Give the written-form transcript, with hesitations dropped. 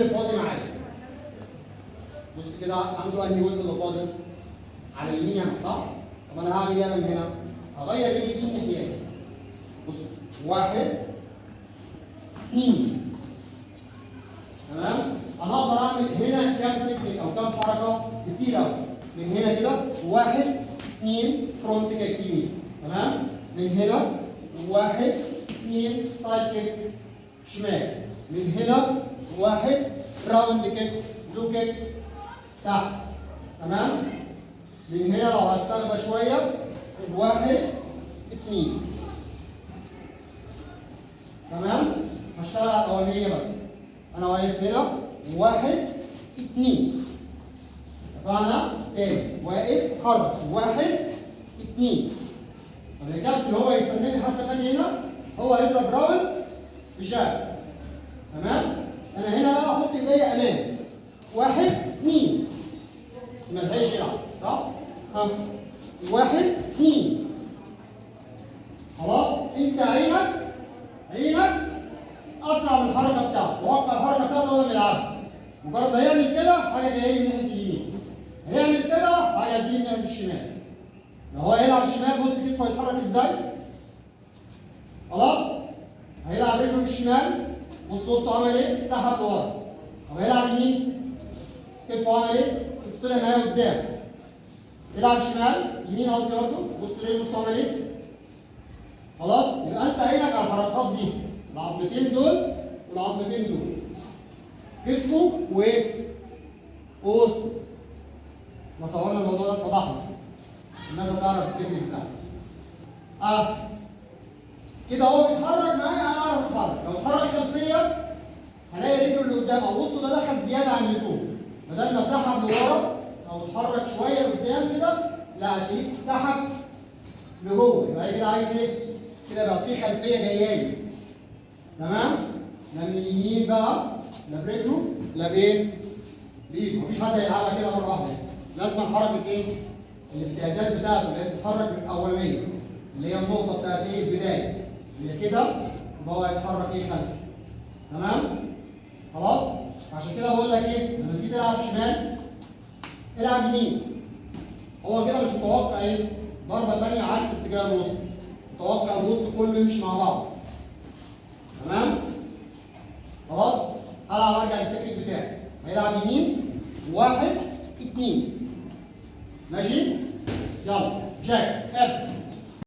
اللي فاضي معايا. بص كده عنده انهي جزء اللي فاضي؟ على اليمين هنا صح؟ طب انا هعمل ايه من هنا؟ هغير رجلي دي الناحيه دي. بص 1 2 تمام؟ انا اقدر اعمل هنا كام تكنيك او كام حركه كتير قوي. من هنا كده 1 2 فرونت كيك يمين تمام؟ من هنا 1 2 سايد كيك شمال. من هنا 1 راوند كيك لو كيك تحت تمام؟ من هنا لو هستغبى شويه 1 2 تمام؟ هشتغل على الاولانيه بس. انا واقف هنا 1 2 اتفقنا؟ تاني واقف اتحرك 1 2 طب يا كابتن هو يستناني حتى تاني هنا هو هيضرب راوند بجاب تمام؟ انا هنا بقى احط ايديا امام 1 2 بس ما لحقش يلعب صح؟ 1 2 خلاص انت عينك اسرع من الحركه بتاعته، توقع الحركه بتاعته وهو بيلعبها. مجرد ما يعمل كده حاجه جايه لي من ناحيه اليمين، هيعمل كده حاجه هتجيلي من ناحيه الشمال. لو هو هيلعب الشمال بص كتفه هيتحرك ازاي؟ خلاص؟ هيلعب رجله الشمال بص وسطه عمل ايه؟ سحب لورا. طب هيلعب يمين كتفه عمل ايه؟ كتفه طلع معايا قدام. يلعب شمال يمين قصدي برضه بص رجله وسطه عمل ايه؟ خلاص؟ يبقى انت عينك على الحركات دي العظمتين دول والعظمتين دول كتفه ووسطه. احنا صورنا الموضوع ده اتفضحنا. الناس هتعرف الكتف بتاعه. كده هو بيتحرك معايا انا اعرف اتحرك، لو اتحرك خلفيه هلاقي رجله اللي قدام او وسطه ده دخل زياده عن اللزوم، بدل ما سحب لورا او اتحرك شويه لقدام كده لا هتلاقيه سحب لجوه، يبقى كده عايز ايه؟ كده بقى في خلفيه جايه لي تمام؟ لا من اليمين بقى لا برجله لا بايه؟ بايده، مفيش حد هيلعبها كده مره واحده، لازم حركه ايه؟ الاستعداد بتاعته اللي هي تتحرك من الاولانيه اللي هي النقطه بتاعت ايه؟ البدايه اللي هي كده يبقى هو هيتحرك ايه؟ خلفي تمام؟ خلاص؟ عشان كده بقول لك ايه؟ لما تيجي تلعب شمال العب يمين. هو كده مش متوقع ايه؟ ضربه ثانيه عكس اتجاه الوسط، متوقع الوسط كله يمشي مع بعض تمام؟ خلاص؟ هلعب ارجع للتكنيك بتاعي، هيلعب يمين 1 2